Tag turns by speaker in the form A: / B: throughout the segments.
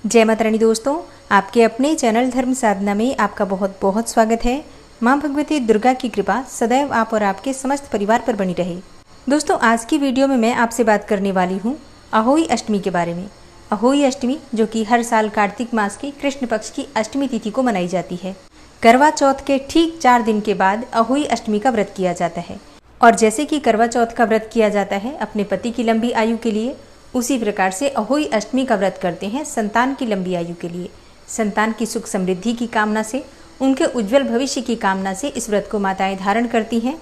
A: जय माता रानी दोस्तों, आपके अपने चैनल धर्म साधना में आपका बहुत बहुत स्वागत है। माँ भगवती दुर्गा की कृपा सदैव आप और आपके समस्त परिवार पर बनी रहे। दोस्तों, आज की वीडियो में मैं आपसे बात करने वाली हूँ अहोई अष्टमी के बारे में। अहोई अष्टमी जो कि हर साल कार्तिक मास की कृष्ण पक्ष की अष्टमी तिथि को मनाई जाती है। करवा चौथ के ठीक 4 दिन के बाद अहोई अष्टमी का व्रत किया जाता है। और जैसे कि करवा चौथ का व्रत किया जाता है अपने पति की लंबी आयु के लिए, उसी प्रकार से अहोई अष्टमी का व्रत करते हैं संतान की लंबी आयु के लिए। संतान की सुख समृद्धि की कामना से, उनके उज्जवल भविष्य की कामना से इस व्रत को माताएं धारण करती हैं।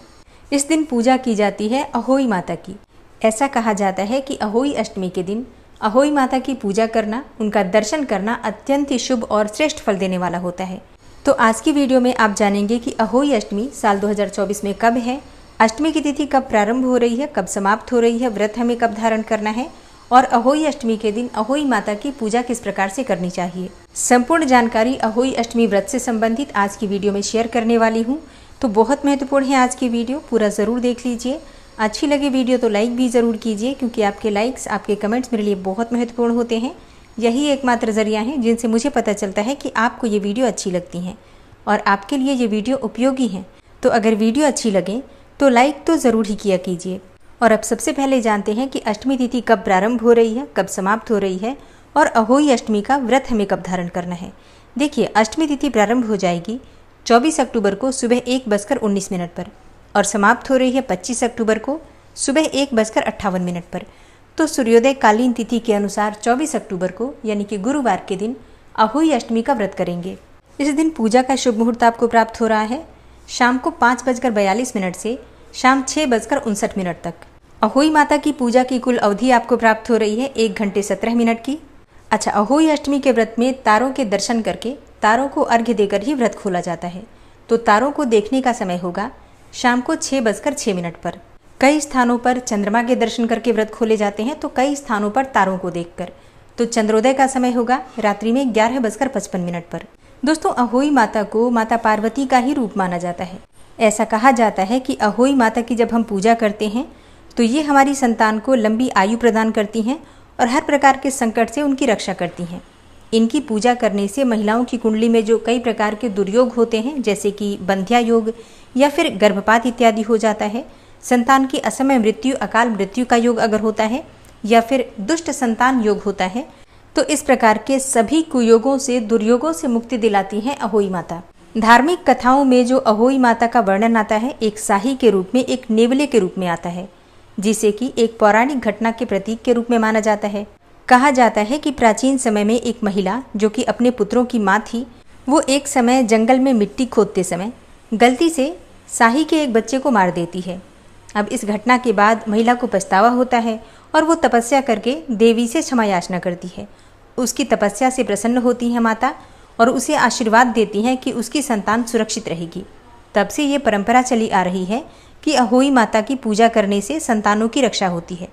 A: इस दिन पूजा की जाती है अहोई माता की। ऐसा कहा जाता है कि अहोई अष्टमी के दिन अहोई माता की पूजा करना, उनका दर्शन करना अत्यंत ही शुभ और श्रेष्ठ फल देने वाला होता है। तो आज की वीडियो में आप जानेंगे कि अहोई अष्टमी साल 2024 में कब है, अष्टमी की तिथि कब प्रारंभ हो रही है, कब समाप्त हो रही है, व्रत हमें कब धारण करना है और अहोई अष्टमी के दिन अहोई माता की पूजा किस प्रकार से करनी चाहिए। संपूर्ण जानकारी अहोई अष्टमी व्रत से संबंधित आज की वीडियो में शेयर करने वाली हूँ। तो बहुत महत्वपूर्ण है आज की वीडियो, पूरा ज़रूर देख लीजिए। अच्छी लगे वीडियो तो लाइक भी ज़रूर कीजिए, क्योंकि आपके लाइक्स, आपके कमेंट्स मेरे लिए बहुत महत्वपूर्ण होते हैं। यही एकमात्र जरिया है जिनसे मुझे पता चलता है कि आपको ये वीडियो अच्छी लगती हैं और आपके लिए ये वीडियो उपयोगी है। तो अगर वीडियो अच्छी लगे तो लाइक तो ज़रूर ही किया कीजिए। और अब सबसे पहले जानते हैं कि अष्टमी तिथि कब प्रारंभ हो रही है, कब समाप्त हो रही है और अहोई अष्टमी का व्रत हमें कब धारण करना है। देखिए, अष्टमी तिथि प्रारंभ हो जाएगी 24 अक्टूबर को सुबह 1:19 पर और समाप्त हो रही है 25 अक्टूबर को सुबह 1:58 पर। तो सूर्योदय कालीन तिथि के अनुसार 24 अक्टूबर को यानी कि गुरुवार के दिन अहोई अष्टमी का व्रत करेंगे। इस दिन पूजा का शुभ मुहूर्त आपको प्राप्त हो रहा है शाम को 5:42 से शाम 6:59 तक। अहोई माता की पूजा की कुल अवधि आपको प्राप्त हो रही है 1 घंटे 17 मिनट की। अच्छा, अहोई अष्टमी के व्रत में तारों के दर्शन करके तारों को अर्घ्य देकर ही व्रत खोला जाता है। तो तारों को देखने का समय होगा शाम को 6:06 पर। कई स्थानों पर चंद्रमा के दर्शन करके व्रत खोले जाते हैं, तो कई स्थानों पर तारों को देखकर। तो चंद्रोदय का समय होगा रात्रि में 11:55 पर। दोस्तों, अहोई माता को माता पार्वती का ही रूप माना जाता है। ऐसा कहा जाता है कि अहोई माता की जब हम पूजा करते हैं तो ये हमारी संतान को लंबी आयु प्रदान करती हैं और हर प्रकार के संकट से उनकी रक्षा करती हैं। इनकी पूजा करने से महिलाओं की कुंडली में जो कई प्रकार के दुर्योग होते हैं, जैसे कि बंध्या योग या फिर गर्भपात इत्यादि हो जाता है, संतान की असमय मृत्यु, अकाल मृत्यु का योग अगर होता है या फिर दुष्ट संतान योग होता है, तो इस प्रकार के सभी कुयोगों से, दुर्योगों से मुक्ति दिलाती हैं अहोई माता। धार्मिक कथाओं में जो अहोई माता का वर्णन आता है, एक शाही के रूप में, एक नेवले के रूप में आता है, जिसे कि एक पौराणिक घटना के प्रतीक के रूप में माना जाता है। कहा जाता है कि प्राचीन समय में एक महिला जो कि अपने पुत्रों की माँ थी, वो एक समय जंगल में मिट्टी खोदते समय गलती से शाही के एक बच्चे को मार देती है। अब इस घटना के बाद महिला को पछतावा होता है और वो तपस्या करके देवी से क्षमा याचना करती है। उसकी तपस्या से प्रसन्न होती है माता और उसे आशीर्वाद देती हैं कि उसकी संतान सुरक्षित रहेगी। तब से ये परंपरा चली आ रही है कि अहोई माता की पूजा करने से संतानों की रक्षा होती है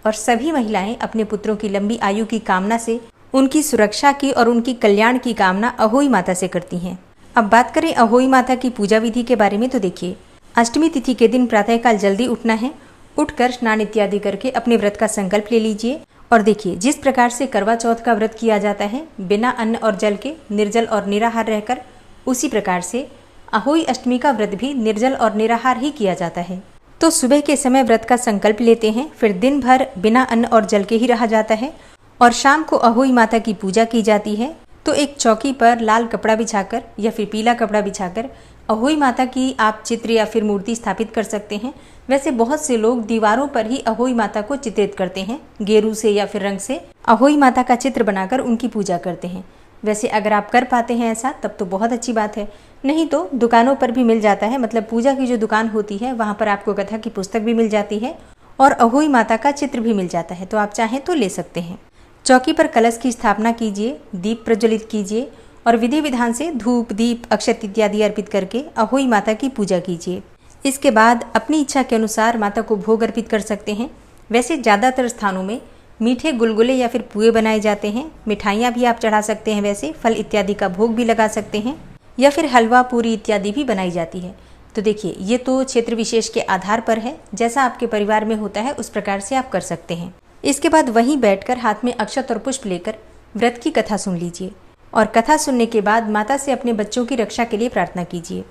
A: और सभी महिलाएं अपने पुत्रों की लंबी आयु की कामना से उनकी सुरक्षा की और उनकी कल्याण की कामना अहोई माता से करती हैं। अब बात करें अहोई माता की पूजा विधि के बारे में, तो देखिए, अष्टमी तिथि के दिन प्रातःकाल जल्दी उठना है। उठकर स्नान इत्यादि करके अपने व्रत का संकल्प ले लीजिए। और देखिए, जिस प्रकार से करवा चौथ का व्रत किया जाता है बिना अन्न और जल के, निर्जल और निराहार रहकर, उसी प्रकार से अहोई अष्टमी का व्रत भी निर्जल और निराहार ही किया जाता है। तो सुबह के समय व्रत का संकल्प लेते हैं, फिर दिन भर बिना अन्न और जल के ही रहा जाता है और शाम को अहोई माता की पूजा की जाती है। तो एक चौकी पर लाल कपड़ा बिछाकर या फिर पीला कपड़ा बिछाकर अहोई माता की आप चित्र या फिर मूर्ति स्थापित कर सकते हैं। वैसे बहुत से लोग दीवारों पर ही अहोई माता को चित्रित करते हैं, गेरू से या फिर रंग से अहोई माता का चित्र बनाकर उनकी पूजा करते हैं। वैसे अगर आप कर पाते हैं ऐसा, तब तो बहुत अच्छी बात है। नहीं तो दुकानों पर भी मिल जाता है, मतलब पूजा की जो दुकान होती है वहाँ पर आपको कथा की पुस्तक भी मिल जाती है और अहोई माता का चित्र भी मिल जाता है, तो आप चाहें तो ले सकते हैं। चौकी पर कलश की स्थापना कीजिए, दीप प्रज्वलित कीजिए और विधि विधान से धूप, दीप, अक्षत इत्यादि अर्पित करके अहोई माता की पूजा कीजिए। इसके बाद अपनी इच्छा के अनुसार माता को भोग अर्पित कर सकते हैं। वैसे ज़्यादातर स्थानों में मीठे गुलगुले या फिर पुए बनाए जाते हैं, मिठाइयाँ भी आप चढ़ा सकते हैं, वैसे फल इत्यादि का भोग भी लगा सकते हैं या फिर हलवा, पूरी इत्यादि भी बनाई जाती है। तो देखिए, ये तो क्षेत्र विशेष के आधार पर है, जैसा आपके परिवार में होता है उस प्रकार से आप कर सकते हैं। इसके बाद वहीं बैठकर हाथ में अक्षत और पुष्प लेकर व्रत की कथा सुन लीजिए और कथा सुनने के बाद माता से अपने बच्चों की रक्षा के लिए प्रार्थना कीजिए।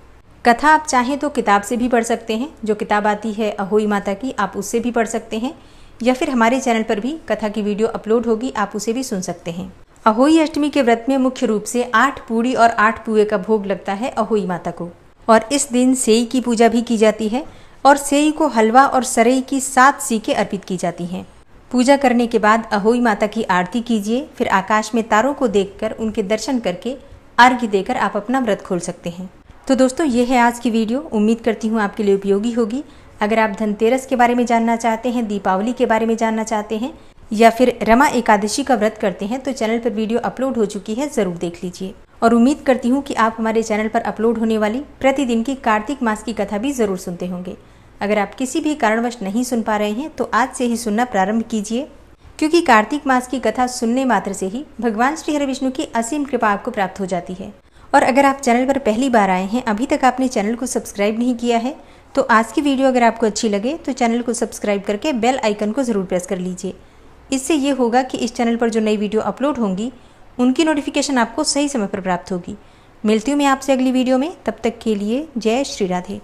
A: कथा आप चाहें तो किताब से भी पढ़ सकते हैं, जो किताब आती है अहोई माता की, आप उससे भी पढ़ सकते हैं, या फिर हमारे चैनल पर भी कथा की वीडियो अपलोड होगी, आप उसे भी सुन सकते हैं। अहोई अष्टमी के व्रत में मुख्य रूप से 8 पूड़ी और 8 पुए का भोग लगता है अहोई माता को, और इस दिन सेई की पूजा भी की जाती है और सेई को हलवा और सरई की 7 सीखें अर्पित की जाती हैं। पूजा करने के बाद अहोई माता की आरती कीजिए, फिर आकाश में तारों को देखकर उनके दर्शन करके अर्घ्य देकर आप अपना व्रत खोल सकते हैं। तो दोस्तों, ये है आज की वीडियो। उम्मीद करती हूँ आपके लिए उपयोगी होगी। अगर आप धनतेरस के बारे में जानना चाहते हैं, दीपावली के बारे में जानना चाहते हैं, या फिर रमा एकादशी का व्रत करते हैं, तो चैनल पर वीडियो अपलोड हो चुकी है, ज़रूर देख लीजिए। और उम्मीद करती हूँ कि आप हमारे चैनल पर अपलोड होने वाली प्रतिदिन की कार्तिक मास की कथा भी ज़रूर सुनते होंगे। अगर आप किसी भी कारणवश नहीं सुन पा रहे हैं तो आज से ही सुनना प्रारंभ कीजिए, क्योंकि कार्तिक मास की कथा सुनने मात्र से ही भगवान श्री हरि विष्णु की असीम कृपा आपको प्राप्त हो जाती है। और अगर आप चैनल पर पहली बार आए हैं, अभी तक आपने चैनल को सब्सक्राइब नहीं किया है, तो आज की वीडियो अगर आपको अच्छी लगे तो चैनल को सब्सक्राइब करके बेल आइकन को ज़रूर प्रेस कर लीजिए। इससे ये होगा कि इस चैनल पर जो नई वीडियो अपलोड होंगी उनकी नोटिफिकेशन आपको सही समय पर प्राप्त होगी। मिलती हूँ मैं आपसे अगली वीडियो में, तब तक के लिए जय श्री राधे।